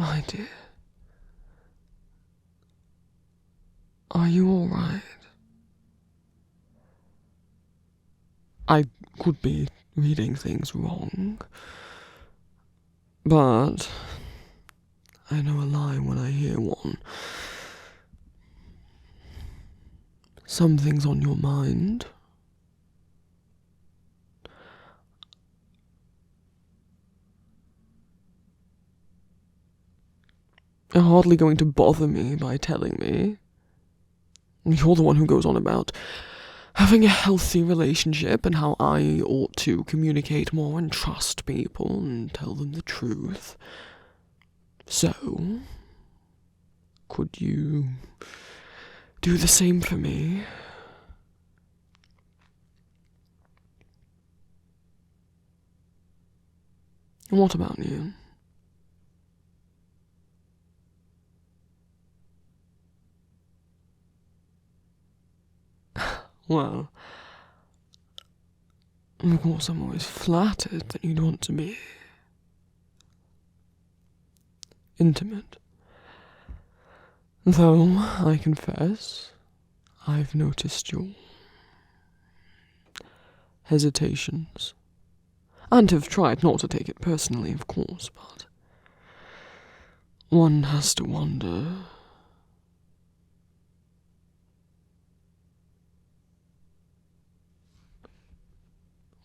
My dear, are you alright? I could be reading things wrong, but I know a lie when I hear one. Something's on your mind. You're hardly going to bother me by telling me. You're the one who goes on about having a healthy relationship and how I ought to communicate more and trust people and tell them the truth. So, could you do the same for me? What about you? Well, of course I'm always flattered that you'd want to be intimate. Though, I confess, I've noticed your hesitations. And have tried not to take it personally, of course, but one has to wonder.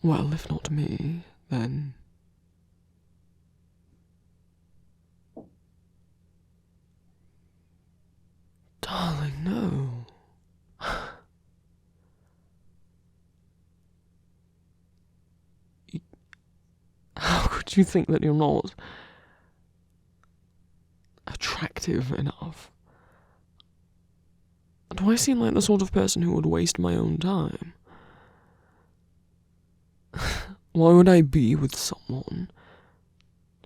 Well, if not me, then darling, no. How could you think that you're not attractive enough? Do I seem like the sort of person who would waste my own time? Why would I be with someone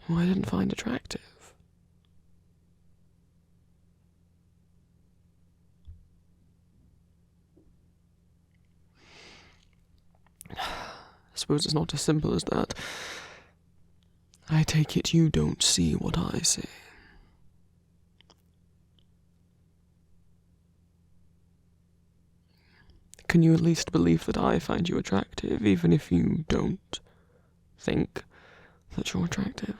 who I didn't find attractive? I suppose it's not as simple as that. I take it you don't see what I see. Can you at least believe that I find you attractive, even if you don't think that you're attractive?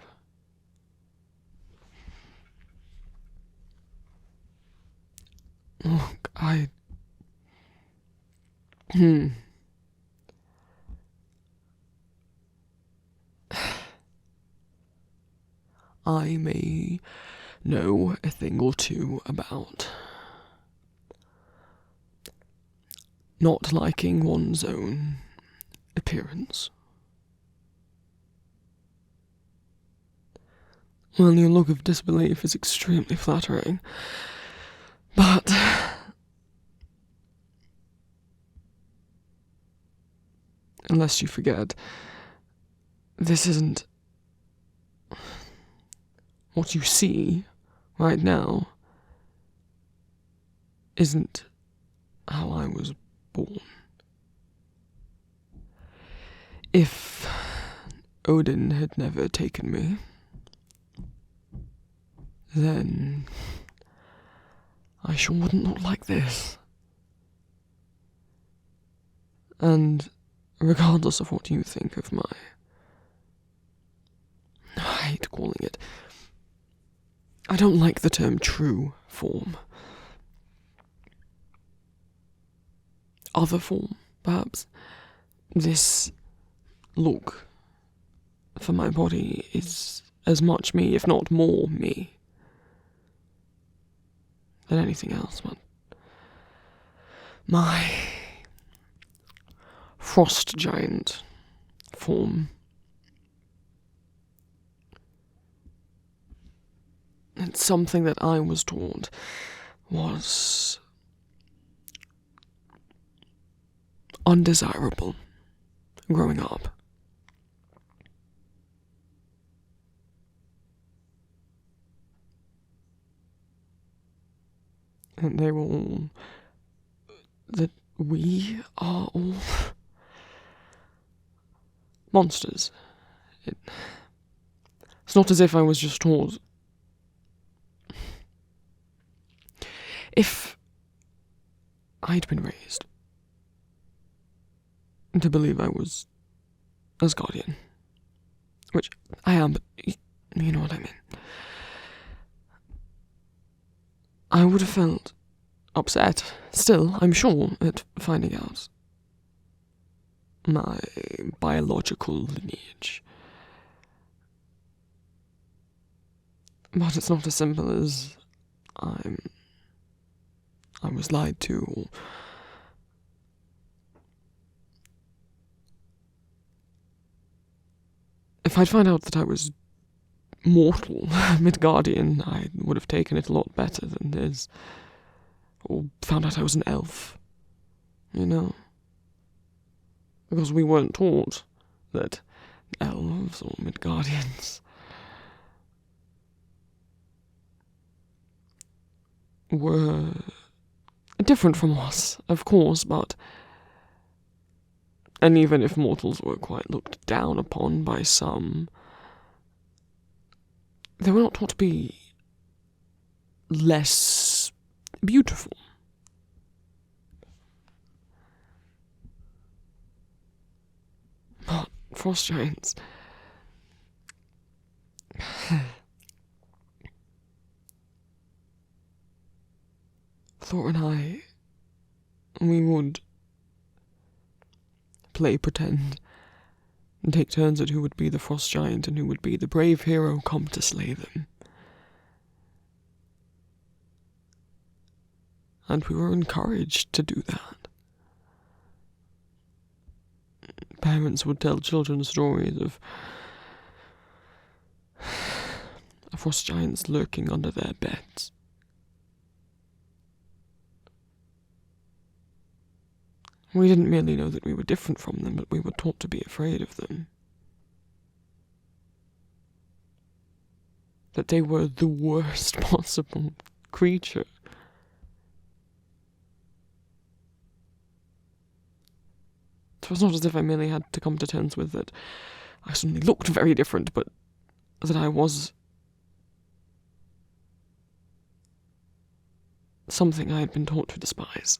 Look, I may know a thing or two about not liking one's own appearance. Well, your look of disbelief is extremely flattering, but unless you forget, this isn't what you see right now. Isn't how I was born. If Odin had never taken me, then I sure wouldn't look like this. And regardless of what you think of my, I hate calling it, I don't like the term true form. Other form, perhaps. This look for my body is as much me, if not more me, than anything else, but my frost giant form, it's something that I was taught was undesirable growing up. And they were all, that we are all monsters. It's not as if I was just taught If I'd been raised to believe I was Asgardian, which I am, but you know what I mean, I would have felt upset, still, I'm sure, at finding out my biological lineage. But it's not as simple as I was lied to, or if I'd found out that I was mortal, Midgardian, I would have taken it a lot better than this. Or found out I was an elf, you know? Because we weren't taught that elves or Midgardians were different from us, of course, and even if mortals were quite looked down upon by some, they were not taught to be less beautiful. But frost giants, Thor and I, we would play pretend and take turns at who would be the frost giant and who would be the brave hero come to slay them. And we were encouraged to do that. Parents would tell children stories of frost giants lurking under their beds. We didn't merely know that we were different from them, but we were taught to be afraid of them. That they were the worst possible creature. It was not as if I merely had to come to terms with that I suddenly looked very different, but that I was something I had been taught to despise.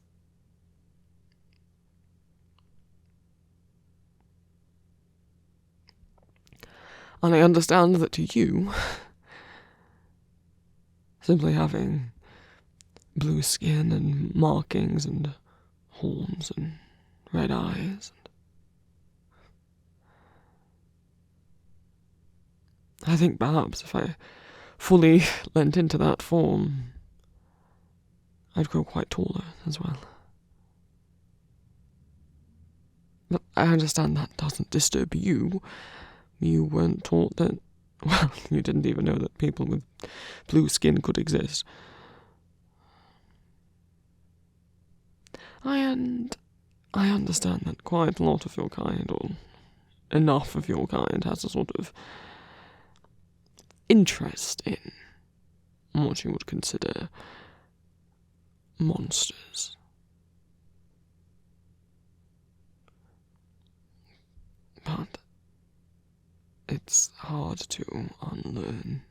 And I understand that to you, simply having blue skin and markings and horns and red eyes, I think perhaps if I fully lent into that form, I'd grow quite taller as well. But I understand that doesn't disturb you. You weren't taught that, well, you didn't even know that people with blue skin could exist. And I understand that quite a lot of your kind, or enough of your kind, has a sort of interest in what you would consider monsters. But it's hard to unlearn.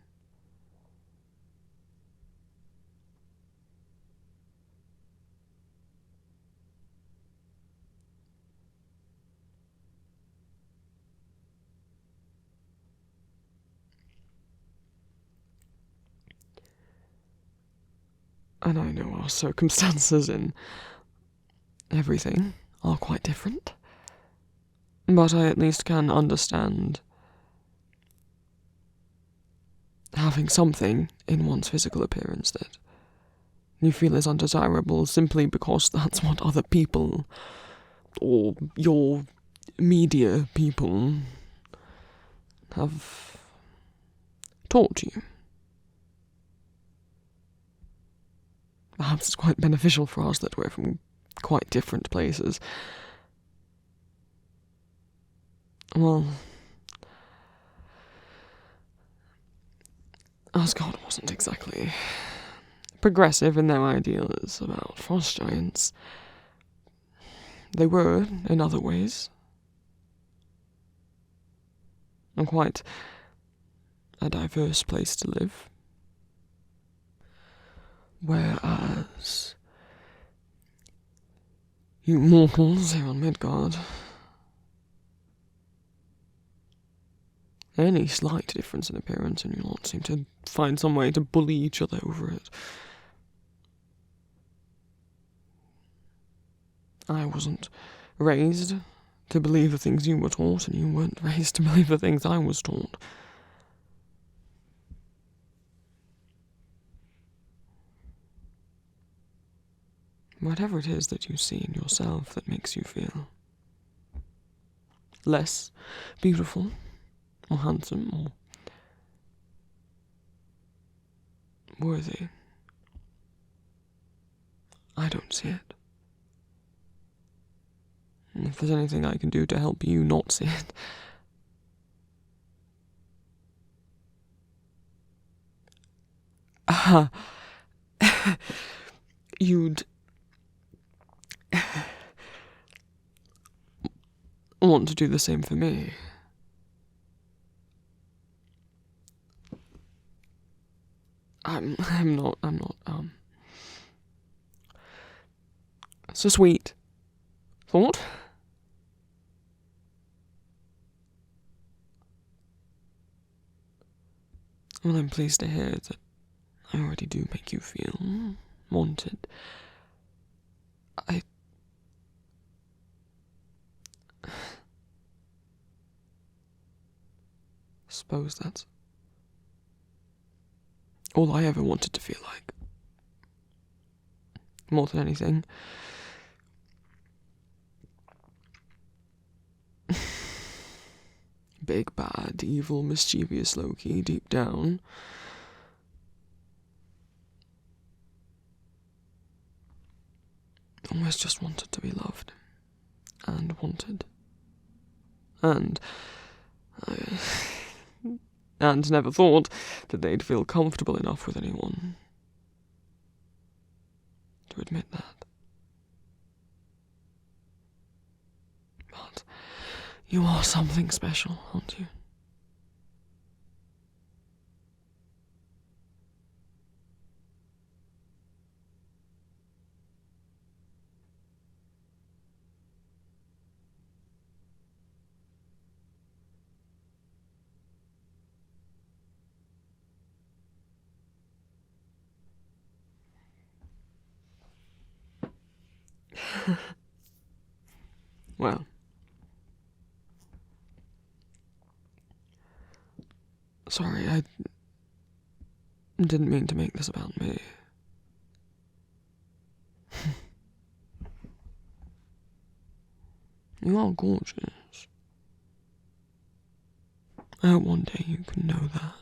And I know our circumstances in everything are quite different. But I at least can understand having something in one's physical appearance that you feel is undesirable simply because that's what other people, or your media people, have taught you. Perhaps it's quite beneficial for us that we're from quite different places. Well, Asgard wasn't exactly progressive in their ideas about frost giants. They were, in other ways, and quite a diverse place to live. Whereas you mortals here on Midgard, any slight difference in appearance and you lot seem to find some way to bully each other over it. I wasn't raised to believe the things you were taught, and you weren't raised to believe the things I was taught. Whatever it is that you see in yourself that makes you feel less beautiful or handsome or worthy, I don't see it. And if there's anything I can do to help you not see it, you'd want to do the same for me. I'm not, it's a sweet thought. Well, I'm pleased to hear that I already do make you feel wanted. I suppose that's all I ever wanted to feel like. More than anything. Big, bad, evil, mischievous Loki deep down. Always just wanted to be loved. And wanted. And never thought that they'd feel comfortable enough with anyone to admit that. But you are something special, aren't you? Well, sorry, I didn't mean to make this about me. You are gorgeous. I hope one day you can know that.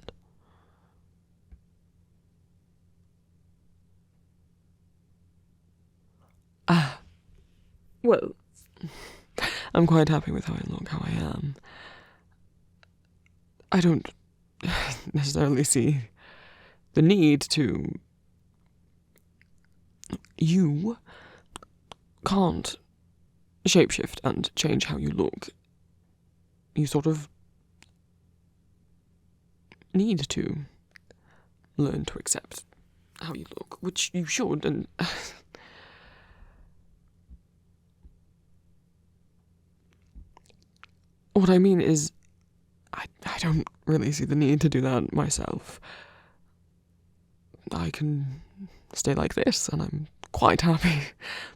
Well, I'm quite happy with how I look, how I am. I don't necessarily see the need to... You can't shapeshift and change how you look. You sort of need to learn to accept how you look, which you should, and... What I mean is, I don't really see the need to do that myself. I can stay like this, and I'm quite happy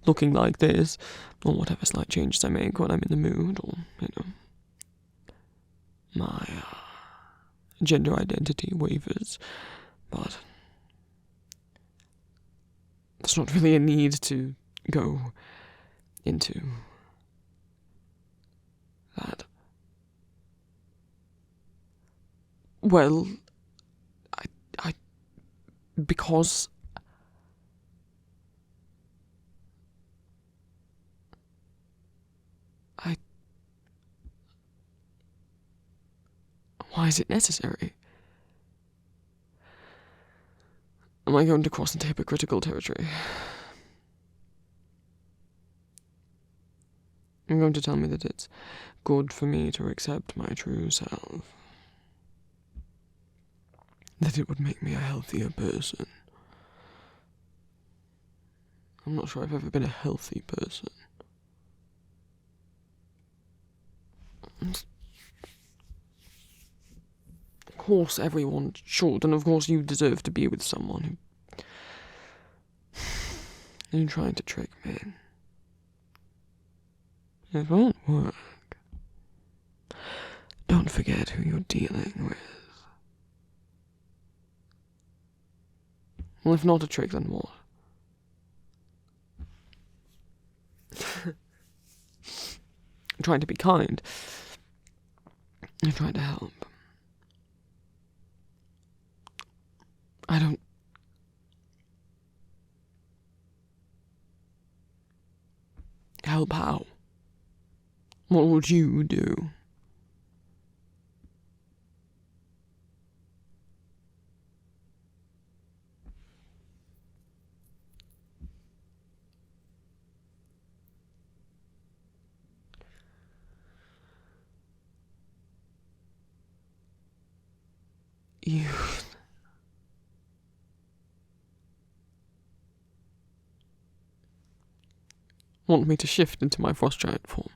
looking like this, or whatever slight changes I make when I'm in the mood, or, my gender identity wavers, but there's not really a need to go into that. Well, because why is it necessary? Am I going to cross into hypocritical territory? You're going to tell me that it's good for me to accept my true self. That it would make me a healthier person. I'm not sure I've ever been a healthy person. Of course everyone should, and of course you deserve to be with someone who... You're trying to trick me. It won't work. Don't forget who you're dealing with. Well, if not a trick, then what? I'm trying to be kind. I'm trying to help. I don't... Help how? What would you do? You... want me to shift into my frost giant form?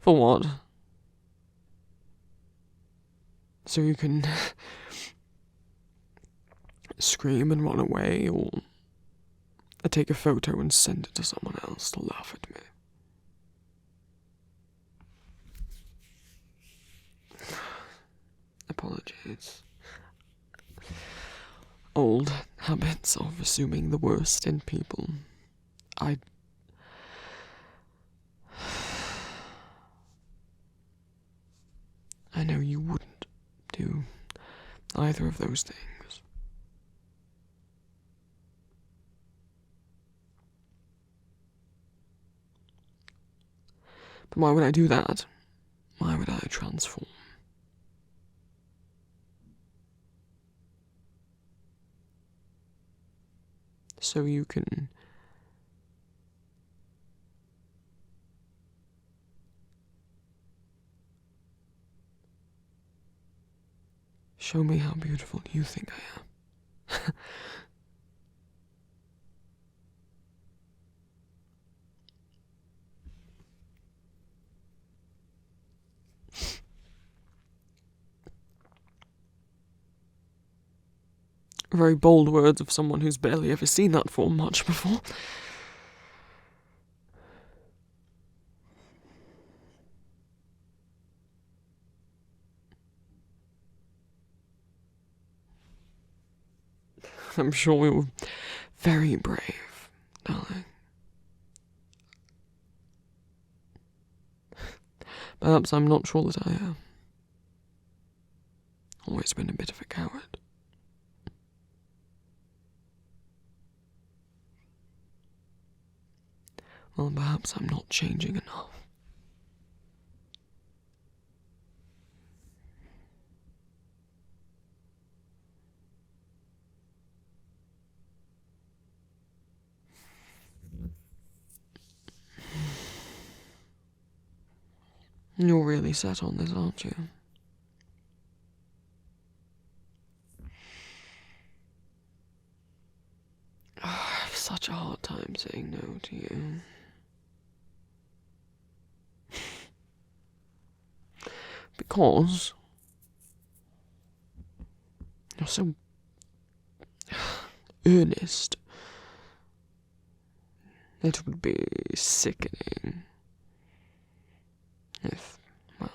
For what? So you can scream and run away, or take a photo and send it to someone else to laugh at me? Apologies. Old habits of assuming the worst in people. I know you wouldn't do either of those things. But why would I do that? Why would I transform? So you can show me how beautiful you think I am. Very bold words of someone who's barely ever seen that form much before. I'm sure you're very brave, darling. Perhaps I'm not sure that I am. Always been a bit of a coward. Well, perhaps I'm not changing enough. You're really set on this, aren't you? I have such a hard time saying no to you. Because you're so earnest. It would be sickening if, well,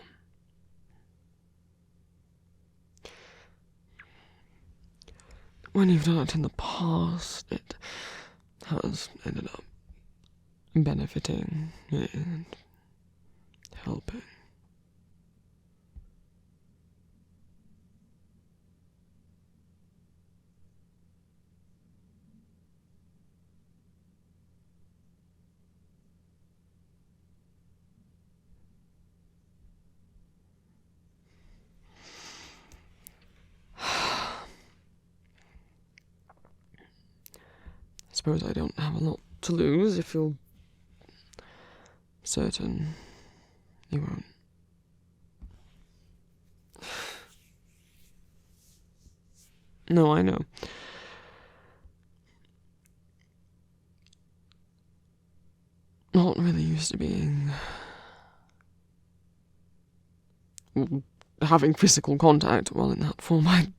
when you've done it in the past, it has ended up benefiting me and helping. I suppose I don't have a lot to lose if you're certain you won't. No, I know. Not really used to being... having physical contact while in that form. It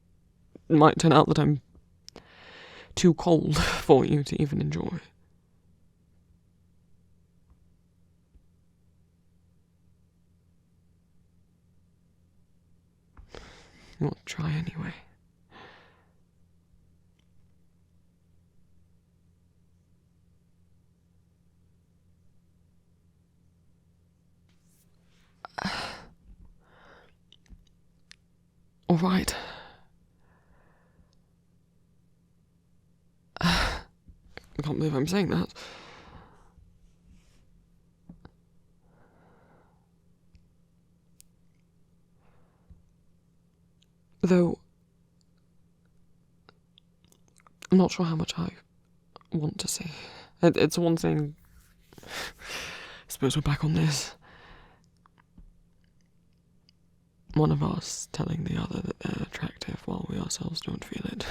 might turn out that I'm too cold for you to even enjoy. We'll try anyway. All right. I can't believe I'm saying that. Though, I'm not sure how much I want to say. It's one thing... I suppose we're back on this. One of us telling the other that they're attractive while we ourselves don't feel it.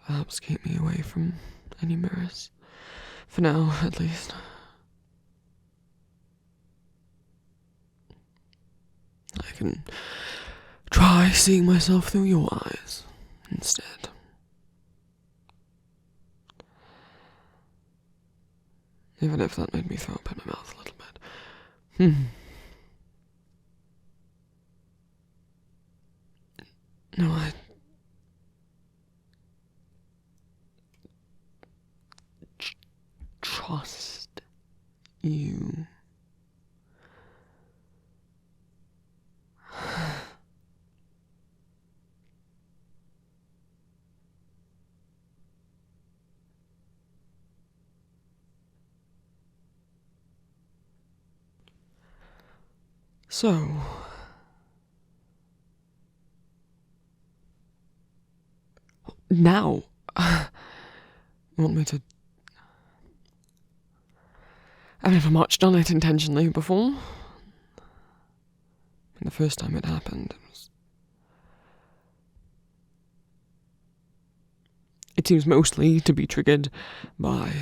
Perhaps keep me away from any mirrors. For now, at least. I can try seeing myself through your eyes instead. Even if that made me throw up in my mouth a little bit. No, I... trust you. So... now... you want me to... I've never much done it intentionally before. And the first time it happened, it seems mostly to be triggered by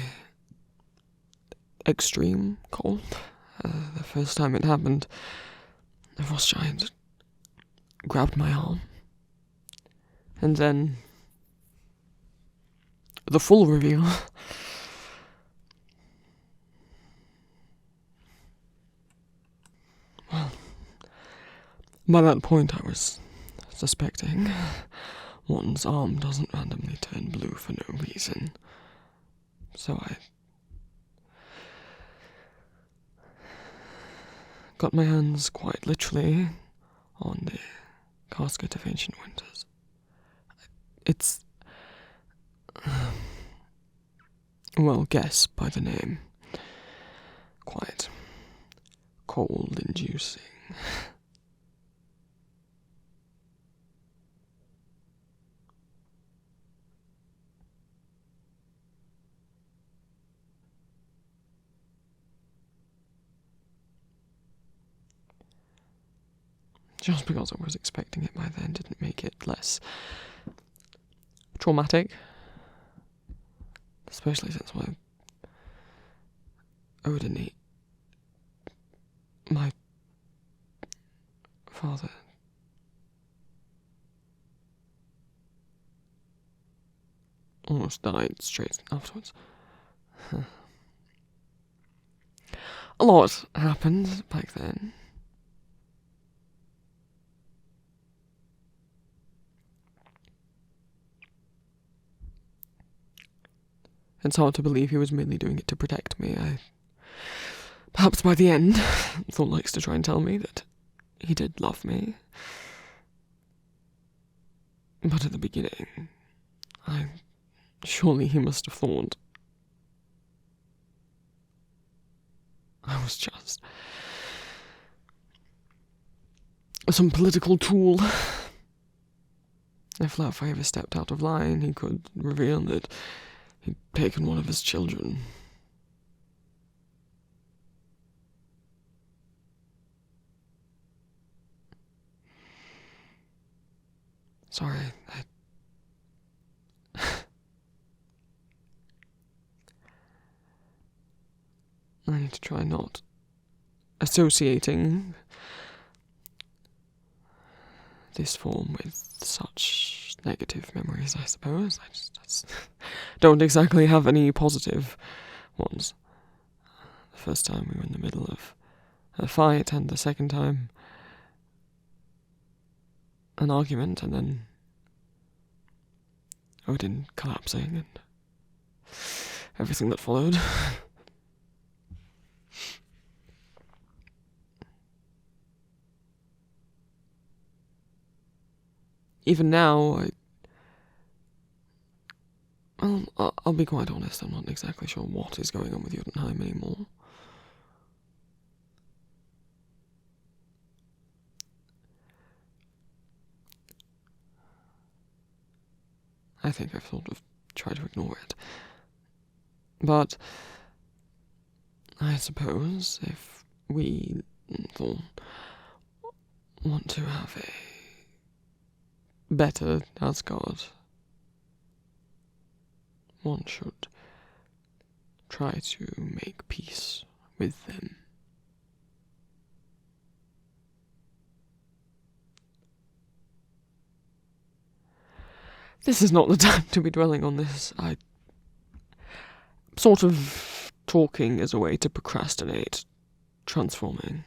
extreme cold. The first time it happened, the frost giant grabbed my arm. And then... the full reveal. Well, by that point I was suspecting one's arm doesn't randomly turn blue for no reason. So I got my hands quite literally on the casket of ancient winters. It's... well, guess by the name. Quite cold-inducing. Just because I was expecting it by then didn't make it less traumatic. Especially since my Odin, my father, almost died straight afterwards. A lot happened back then. It's hard to believe he was merely doing it to protect me. Perhaps by the end, Thor likes to try and tell me that he did love me. But at the beginning, surely he must have thought was just some political tool. If Laufey ever stepped out of line, he could reveal that he'd taken one of his children. Sorry, I need to try not associating this form with such negative memories, I suppose. I just don't exactly have any positive ones. The first time we were in the middle of a fight, and the second time an argument, and then Odin collapsing, and everything that followed. Even now, I'll be quite honest, I'm not exactly sure what is going on with Jotunheim anymore. I think I've sort of tried to ignore it. But I suppose if we want to have a better Asgard, one should try to make peace with them. This is not the time to be dwelling on this. I sort of talking as a way to procrastinate transforming.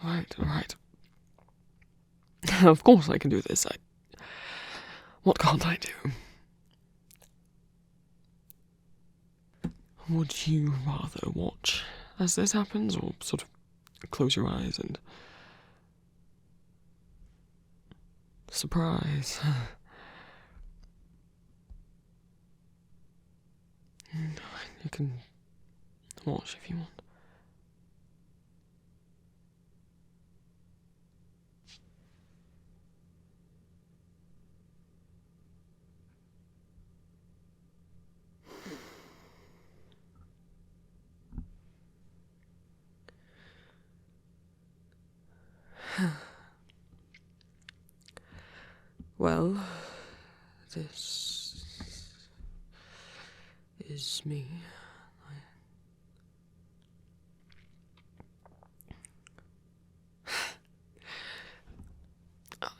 Right. Of course I can do this. What can't I do? Would you rather watch as this happens, or sort of close your eyes and surprise? You can watch if you want. Well, this is me.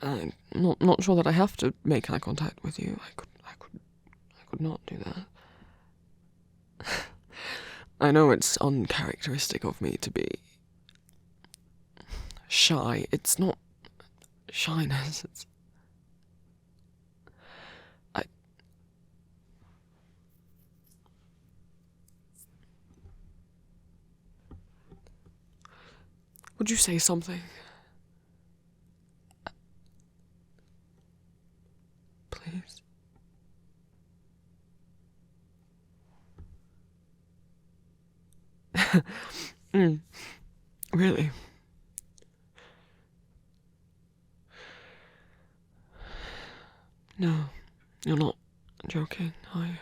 I'm not sure that I have to make eye contact with you. I could not do that. I know it's uncharacteristic of me to be shy. It's not shyness, it's... Would you say something? Please? Really? No, you're not joking, are you?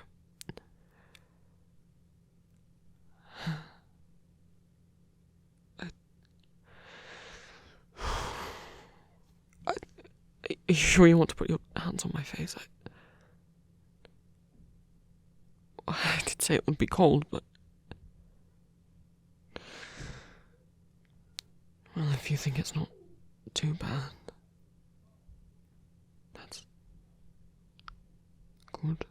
Are you sure you want to put your hands on my face? I did say it would be cold, but... Well, if you think it's not too bad, that's good.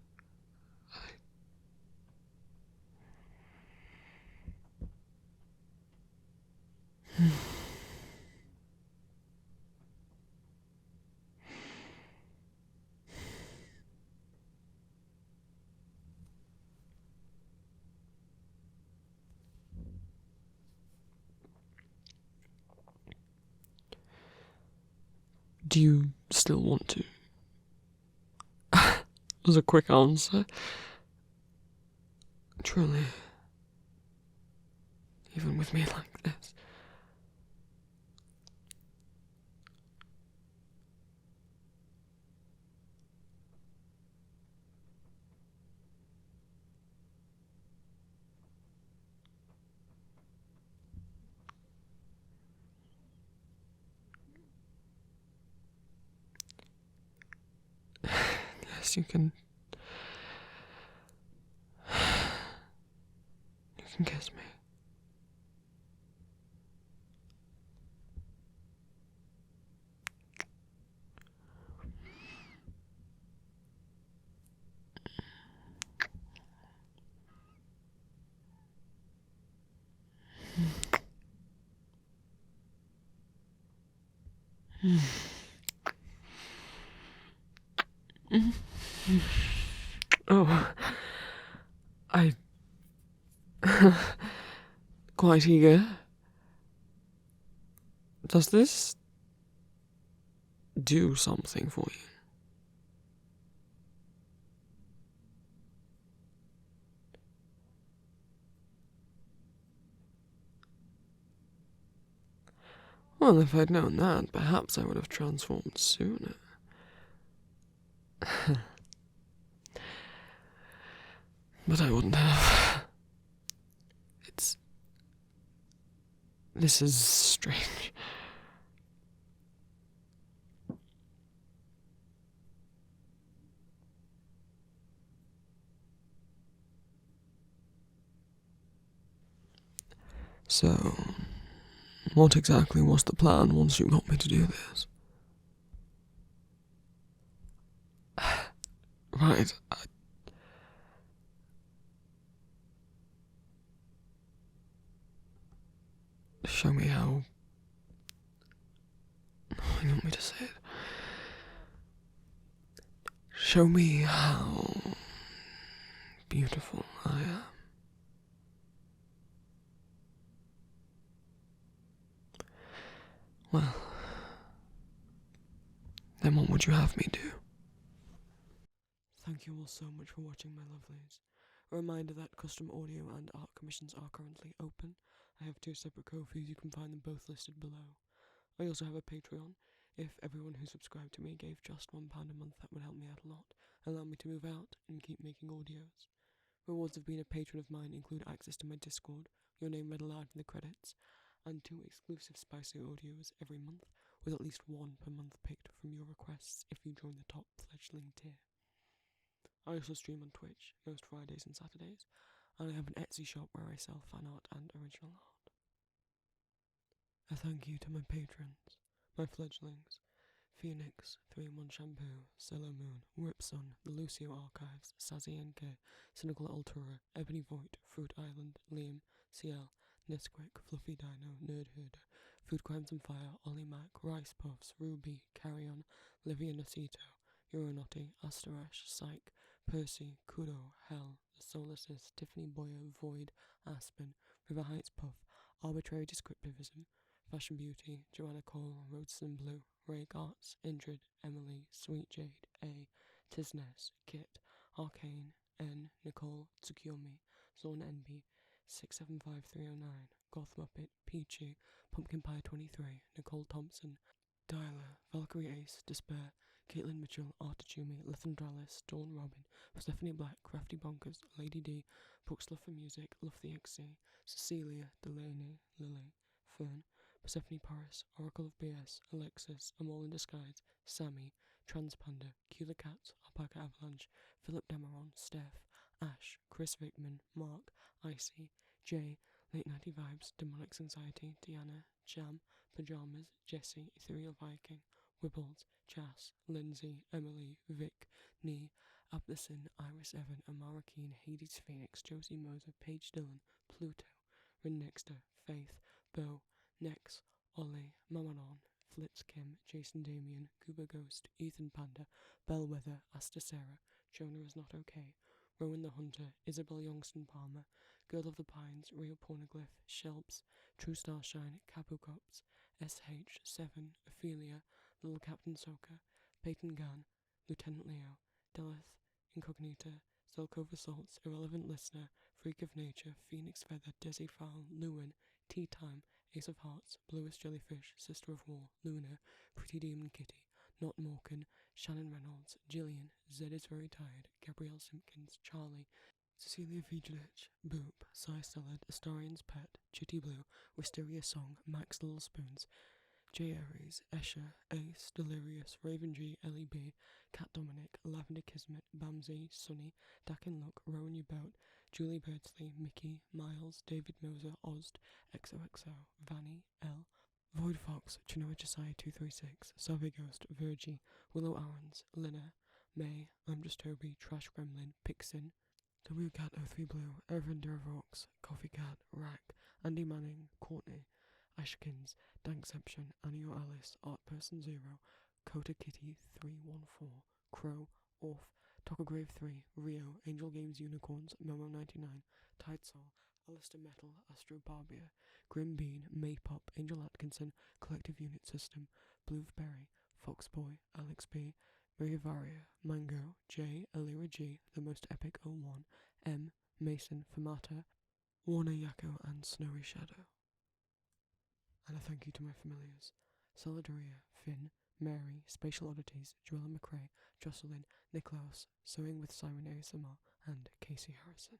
Do you still want to was a quick answer. Truly. Even with me like this. Yes, you can kiss me. Oh, I quite eager. Does this do something for you? Well, if I'd known that, perhaps I would have transformed sooner. But I wouldn't have. This is strange. So, what exactly was the plan once you got me to do this? Right, show me how... You want me to say it? Show me how beautiful I am. Well, then what would you have me do? Thank you all so much for watching, my lovelies. A reminder that custom audio and art commissions are currently open. I have 2 separate Ko-fis, you can find them both listed below. I also have a Patreon. If everyone who subscribed to me gave just £1 a month, that would help me out a lot, allow me to move out and keep making audios. Rewards of being a patron of mine include access to my Discord, your name read aloud in the credits, and 2 exclusive spicy audios every month, with at least 1 per month picked from your requests if you join the top fledgling tier. I also stream on Twitch, most Fridays and Saturdays, and I have an Etsy shop where I sell fan art and original art. A thank you to my patrons, my fledglings, Phoenix, 3-in-1 Shampoo, Cello Moon, Ripson, The Lucio Archives, Sazzy NK, Cynical Altura, Ebony Voigt, Fruit Island, Liam, CL, Nesquik, Fluffy Dino, Nerd Herder, Food Crimes and Fire, Ollie Mac, Rice Puffs, Ruby, Carrion, Livia Nacito, Euronotti, Asterash, Psych, Percy, Kudo, Hell, The Solaces, Tiffany Boyer, Void, Aspen, River Heights Puff, Arbitrary Descriptivism, Fashion Beauty, Joanna Cole, Roadson Blue, Rake Arts, Indrid, Emily, Sweet Jade, A, Tisness, Kit, Arcane, N, Nicole, Tsukiyomi, Zorn NB, 675309, Goth Muppet, Peachy, Pumpkin Pie 23, Nicole Thompson, Dyla, Valkyrie Ace, Despair, Caitlin Mitchell, Artichumi, Lithandralis, Dawn Robin, Stephanie Black, Crafty Bonkers, Lady D, Books Love for Music, Love the XC, Cecilia, Delaney, Lily, Fern, Persephone Paris, Oracle of BS, Alexis, A Mole in Disguise, Sammy, Transpanda, Q the Cat, Alpaca Avalanche, Philip Demeron, Steph, Ash, Chris Vickman, Mark, Icy, Jay, Late Nighty Vibes, Demonic Anxiety, Deanna, Jam, Pajamas, Jesse, Ethereal Viking, Wibbles, Chas, Lindsay, Emily, Vic, Nee, Abdison, Iris Evan, Amara Keen, Hades Phoenix, Josie Moser, Paige Dillon, Pluto, Rin Nexter, Faith, Bo, Nex, Ollie, Mamanon, Flitz Kim, Jason Damien, Cuba Ghost, Ethan Panda, Bellwether, Asta Sarah, Jonah is Not Okay, Rowan the Hunter, Isabel Youngston Palmer, Girl of the Pines, Real Pornoglyph, Shelps, True Starshine, Capucops, SH7, Ophelia, Little Captain Soka, Peyton Gunn, Lieutenant Leo, Delith, Incognita, Zelkova Salts, Irrelevant Listener, Freak of Nature, Phoenix Feather, Desi Fowl, Lewin, Tea Time, Ace of Hearts, Bluest Jellyfish, Sister of War, Luna, Pretty Demon Kitty, Not Morgan, Shannon Reynolds, Jillian, Zed is Very Tired, Gabrielle Simpkins, Charlie, Cecilia Vigilich, Boop, Cy Salad, Astorian's Pet, Chitty Blue, Wisteria Song, Max Little Spoons, J. Aries, Escher, Ace, Delirious, Raven G, Ellie B, Cat Dominic, Lavender Kismet, Bamsey, Sunny, Dakin Look, Rowan You Boat, Julie Birdsley, Mickey, Miles, David Moser, Ozd, XOXO, Vanny, L, Void Fox, Chinoa Josiah 236, Savvy Ghost, Virgie, Willow Arons, Lina, May, I'm Just Toby, Trash Gremlin, Pixin, WCat 03 Blue, Evan Duravox, Coffee Cat, Rack, Andy Manning, Courtney, Ashkins, Dankception, Annie or Alice, Art Person 0, Kota Kitty 314, Crow, Orf, Tokograve 3, Rio, Angel Games Unicorns, Momo 99, Tide Soul, Alistair Metal, Astro Barbia, Grim Bean, Maypop, Angel Atkinson, Collective Unit System, Blueberry, Foxboy, Alex B, Mariavaria, Mango, J, Alira G, The Most Epic 01, M, Mason, Famata, Warner Yako, and Snowy Shadow. And a thank you to my familiars: Solidaria, Finn, Mary, Spatial Oddities, Joella McRae, Jocelyn, Niklaus, Sewing with Siren ASMR, and Casey Harrison.